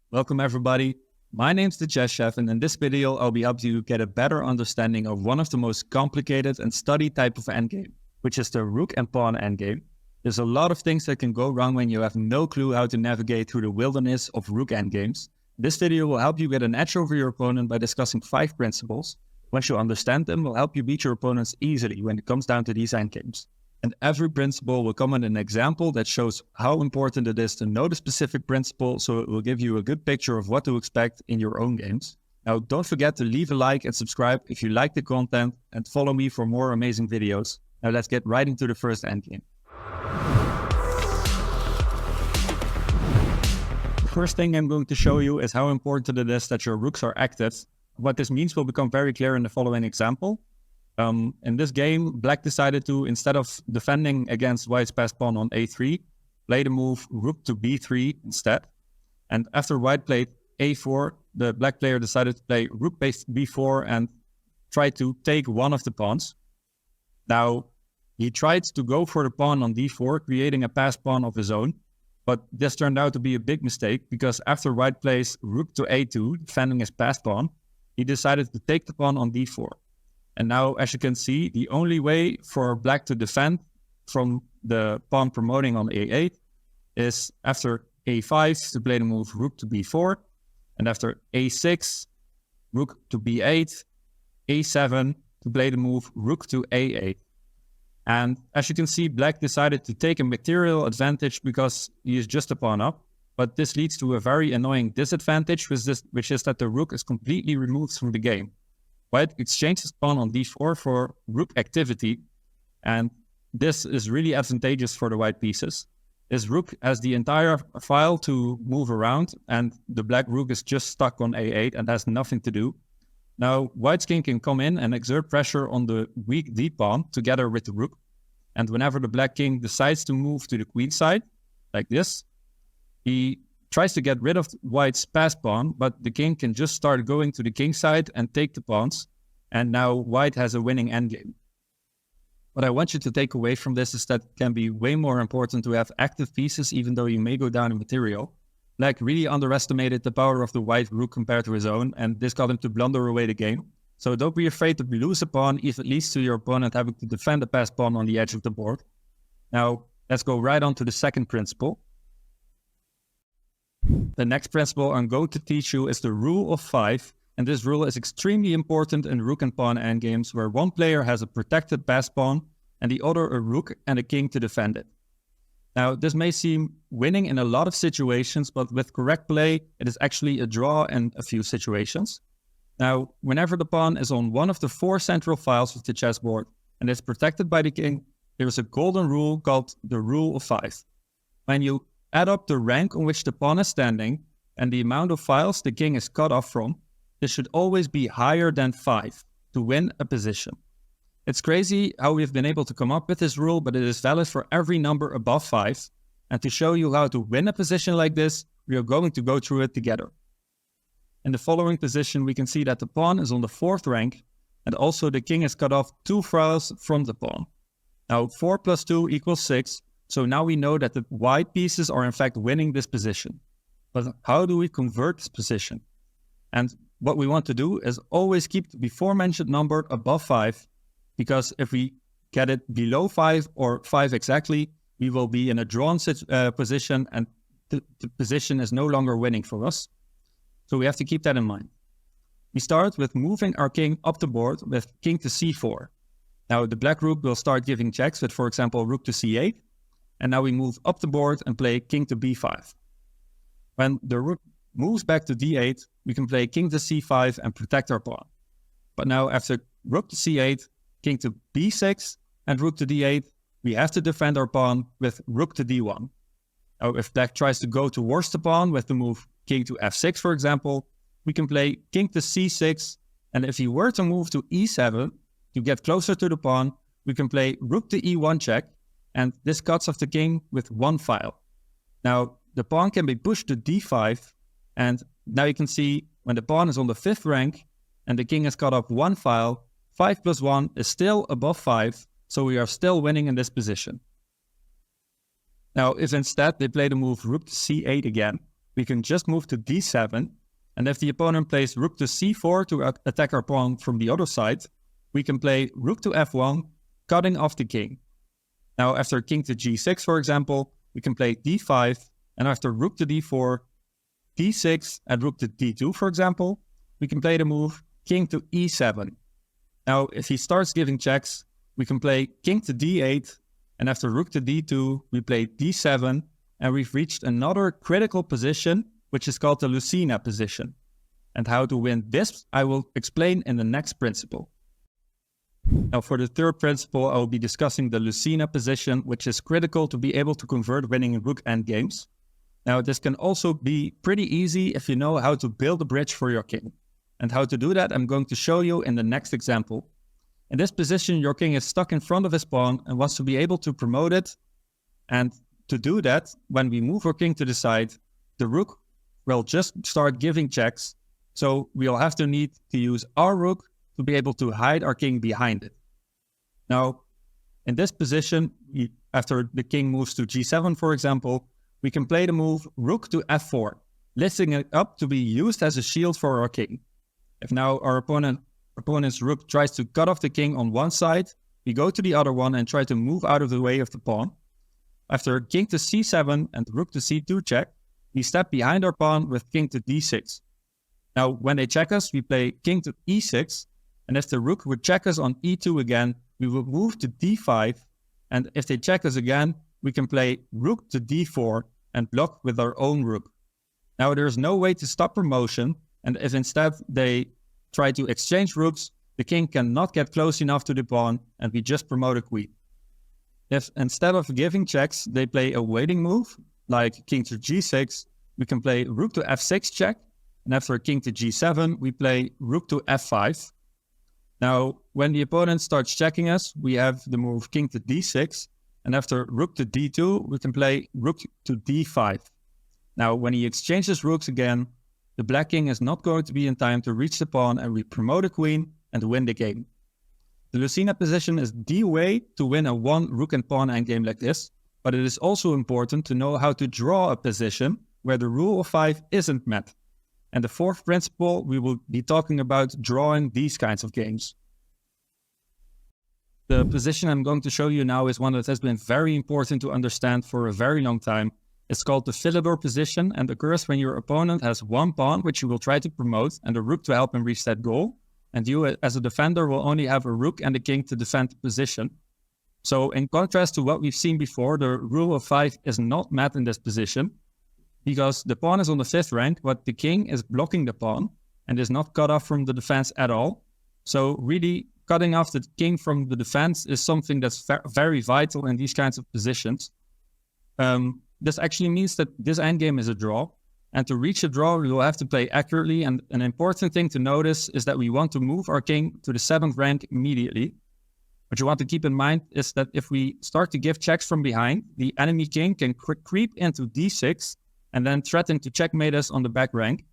Welcome everybody. My name's the Chess Chef, and in this video I'll be helping you get a better understanding of one of the most complicated and studied type of endgame, which is the rook and pawn endgame. There's a lot of things that can go wrong when you have no clue how to navigate through the wilderness of rook endgames. This video will help you get an edge over your opponent by discussing 5 principles. Once you understand them, will help you beat your opponents easily when it comes down to these endgames. And every principle will come in an example that shows how important it is to know the specific principle, so it will give you a good picture of what to expect in your own games. Now, don't forget to leave a like and subscribe if you like the content, and follow me for more amazing videos. Now let's get right into the first endgame. The first thing I'm going to show you is how important it is that your rooks are active. What this means will become very clear in the following example. In this game, Black decided to, instead of defending against White's passed pawn on a3, play the move rook to b3 instead. And after White played a4, the Black player decided to play rook b4 and try to take one of the pawns. Now, he tried to go for the pawn on d4, creating a passed pawn of his own. But this turned out to be a big mistake, because after White plays rook to a2, defending his passed pawn, he decided to take the pawn on d4. And now, as you can see, the only way for Black to defend from the pawn promoting on a8 is after a5 to play the move rook to b4, and after a6, rook to b8, a7 to play the move rook to a8. And as you can see, Black decided to take a material advantage because he is just a pawn up, but this leads to a very annoying disadvantage, which is that the rook is completely removed from the game. White exchanges pawn on d4 for rook activity, and this is really advantageous for the white pieces. This rook has the entire file to move around, and the black rook is just stuck on a8 and has nothing to do. Now, White's king can come in and exert pressure on the weak d pawn together with the rook, and whenever the black king decides to move to the queen side, like this, he tries to get rid of White's passed pawn, but the king can just start going to the king side and take the pawns, and now White has a winning endgame. What I want you to take away from this is that it can be way more important to have active pieces, even though you may go down in material. Black really underestimated the power of the white rook compared to his own, and this got him to blunder away the game. So don't be afraid to lose a pawn if it leads to your opponent having to defend the passed pawn on the edge of the board. Now, let's go right on to the second principle. The next principle I'm going to teach you is the rule of 5, and this rule is extremely important in rook and pawn endgames, where one player has a protected passed pawn and the other a rook and a king to defend it. Now, this may seem winning in a lot of situations, but with correct play, it is actually a draw in a few situations. Now, whenever the pawn is on one of the 4 central files of the chessboard and is protected by the king, there is a golden rule called the rule of 5. When you add up the rank on which the pawn is standing and the amount of files the king is cut off from, this should always be higher than 5 to win a position. It's crazy how we've been able to come up with this rule, but it is valid for every number above 5. And to show you how to win a position like this, we are going to go through it together. In the following position, we can see that the pawn is on the 4th rank, and also the king is cut off 2 files from the pawn. Now, 4 plus 2 equals 6. So now we know that the white pieces are in fact winning this position. But how do we convert this position? And what we want to do is always keep the before mentioned number above 5, because if we get it below 5 or 5 exactly, we will be in a drawn position, and the position is no longer winning for us. So we have to keep that in mind. We start with moving our king up the board with king to c4. Now the black rook will start giving checks with, for example, rook to c8. And now we move up the board and play king to b5. When the rook moves back to d8, we can play king to c5 and protect our pawn. But now after rook to c8, king to b6 and rook to d8, we have to defend our pawn with rook to d1. Now if black tries to go towards the pawn with the move king to f6, for example, we can play king to c6, and if he were to move to e7 to get closer to the pawn, we can play rook to e1 check, and this cuts off the king with 1 file. Now, the pawn can be pushed to d5, and now you can see when the pawn is on the 5th rank and the king has cut off 1 file, 5 plus 1 is still above 5, so we are still winning in this position. Now, if instead they play the move rook to c8 again, we can just move to d7. And if the opponent plays rook to c4 to attack our pawn from the other side, we can play rook to f1, cutting off the king. Now, after king to g6, for example, we can play d5, and after rook to d4, d6, and rook to d2, for example, we can play the move king to e7. Now, if he starts giving checks, we can play king to d8, and after rook to d2, we play d7, and we've reached another critical position, which is called the Lucena position. And how to win this, I will explain in the next principle. Now, for the third principle, I will be discussing the Lucena position, which is critical to be able to convert winning in Rook Endgames. Now, this can also be pretty easy if you know how to build a bridge for your king. And how to do that, I'm going to show you in the next example. In this position, your king is stuck in front of his pawn and wants to be able to promote it. And to do that, when we move our king to the side, the rook will just start giving checks. So we'll have to need to use our rook to be able to hide our king behind it. Now, in this position, after the king moves to g7, for example, we can play the move rook to f4, lifting it up to be used as a shield for our king. If now our opponent's rook tries to cut off the king on one side, we go to the other one and try to move out of the way of the pawn. After king to c7 and rook to c2 check, we step behind our pawn with king to d6. Now, when they check us, we play king to e6, and if the rook would check us on e2 again, we will move to d5, and if they check us again, we can play rook to d4 and block with our own rook. Now, there's no way to stop promotion, and if instead they try to exchange rooks, the king cannot get close enough to the pawn, and we just promote a queen. If instead of giving checks, they play a waiting move, like king to g6, we can play rook to f6 check, and after king to g7, we play rook to f5. Now, when the opponent starts checking us, we have the move king to d6, and after rook to d2, we can play rook to d5. Now, when he exchanges rooks again, the black king is not going to be in time to reach the pawn, and we promote a queen and win the game. The Lucena position is the way to win a one rook and pawn endgame like this, but it is also important to know how to draw a position where the rule of 5 isn't met. And the fourth principle, we will be talking about drawing these kinds of games. The position I'm going to show you now is one that has been very important to understand for a very long time. It's called the Philidor position and occurs when your opponent has one pawn, which you will try to promote, and a rook to help him reach that goal. And you, as a defender, will only have a rook and a king to defend the position. So in contrast to what we've seen before, the rule of 5 is not met in this position, because the pawn is on the 5th rank, but the king is blocking the pawn and is not cut off from the defense at all. So really, cutting off the king from the defense is something that's very vital in these kinds of positions. This actually means that this endgame is a draw. And to reach a draw, we will have to play accurately. And an important thing to notice is that we want to move our king to the 7th rank immediately. What you want to keep in mind is that if we start to give checks from behind, the enemy king can creep into d6 and then threaten to checkmate us on the back rank.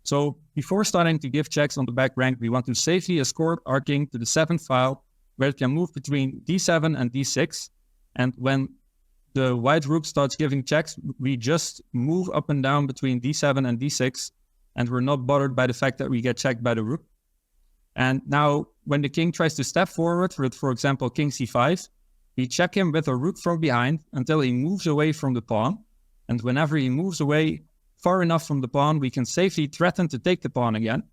So before starting to give checks on the back rank, we want to safely escort our king to the 7th file, where it can move between d7 and d6. And when the white rook starts giving checks, we just move up and down between d7 and d6, and we're not bothered by the fact that we get checked by the rook. And now, when the king tries to step forward with, for example, king c5, we check him with a rook from behind until he moves away from the pawn. And whenever he moves away far enough from the pawn, we can safely threaten to take the pawn again.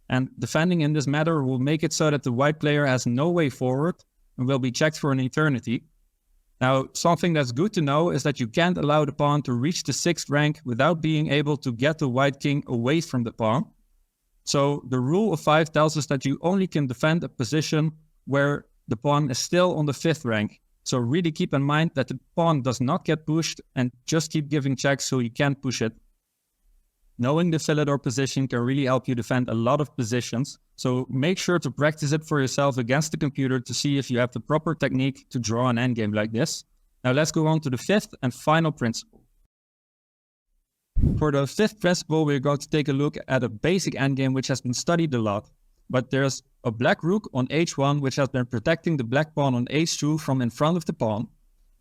And defending in this matter will make it so that the white player has no way forward and will be checked for an eternity. Now, something that's good to know is that you can't allow the pawn to reach the 6th rank without being able to get the white king away from the pawn. So the rule of 5 tells us that you only can defend a position where the pawn is still on the 5th rank. So really keep in mind that the pawn does not get pushed, and just keep giving checks so you can't push it. Knowing the Philidor position can really help you defend a lot of positions, so make sure to practice it for yourself against the computer to see if you have the proper technique to draw an endgame like this. Now let's go on to the 5th and final principle. For the 5th principle, we're going to take a look at a basic endgame which has been studied a lot. But there's a black rook on h1 which has been protecting the black pawn on h2 from in front of the pawn.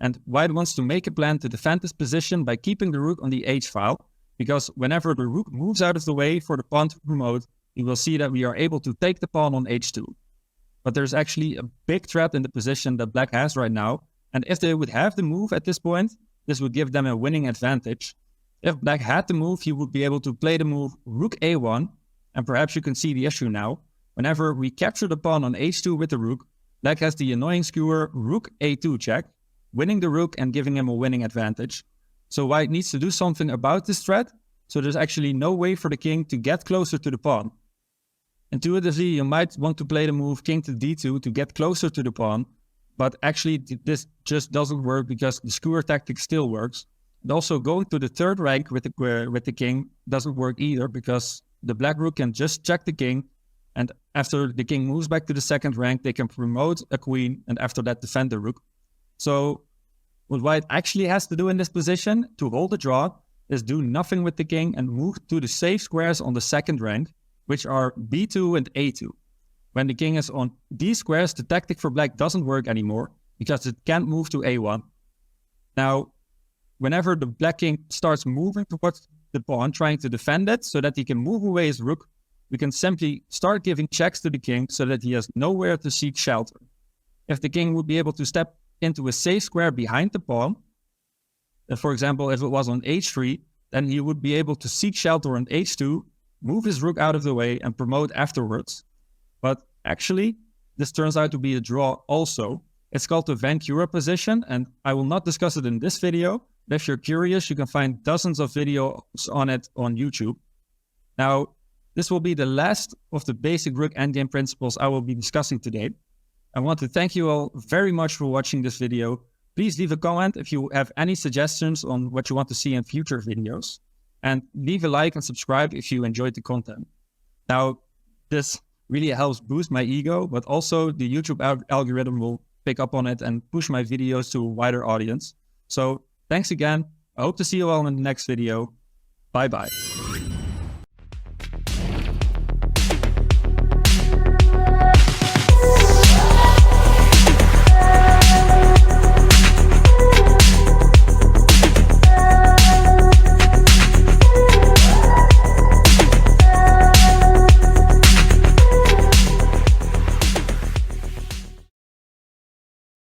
And white wants to make a plan to defend this position by keeping the rook on the h file. because whenever the rook moves out of the way for the pawn to promote, you will see that we are able to take the pawn on h2. But there's actually a big threat in the position that black has right now, and if they would have the move at this point, this would give them a winning advantage. If black had the move, he would be able to play the move rook a1, and perhaps you can see the issue now. Whenever we capture the pawn on h2 with the rook, black has the annoying skewer rook a2 check, winning the rook and giving him a winning advantage. So white needs to do something about this threat, so there's actually no way for the king to get closer to the pawn. Intuitively, you might want to play the move king to d2 to get closer to the pawn, but actually this just doesn't work because the skewer tactic still works. And also going to the third rank with the king doesn't work either, because the black rook can just check the king, and after the king moves back to the second rank, they can promote a queen and after that defend the rook. So what white actually has to do in this position to hold the draw is do nothing with the king and move to the safe squares on the second rank, which are b2 and a2. When the king is on these squares, the tactic for black doesn't work anymore because it can't move to a1. Now, whenever the black king starts moving towards the pawn, trying to defend it so that he can move away his rook, we can simply start giving checks to the king so that he has nowhere to seek shelter. If the king would be able to step into a safe square behind the pawn, for example, if it was on h3, then he would be able to seek shelter on h2, move his rook out of the way and promote afterwards. But actually, this turns out to be a draw also. It's called the Vancouver position, and I will not discuss it in this video. But if you're curious, you can find dozens of videos on it on YouTube. Now, this will be the last of the basic Rook endgame principles I will be discussing today. I want to thank you all very much for watching this video. Please leave a comment if you have any suggestions on what you want to see in future videos. And leave a like and subscribe if you enjoyed the content. Now, this really helps boost my ego, but also the YouTube algorithm will pick up on it and push my videos to a wider audience. So thanks again. I hope to see you all in the next video. Bye bye.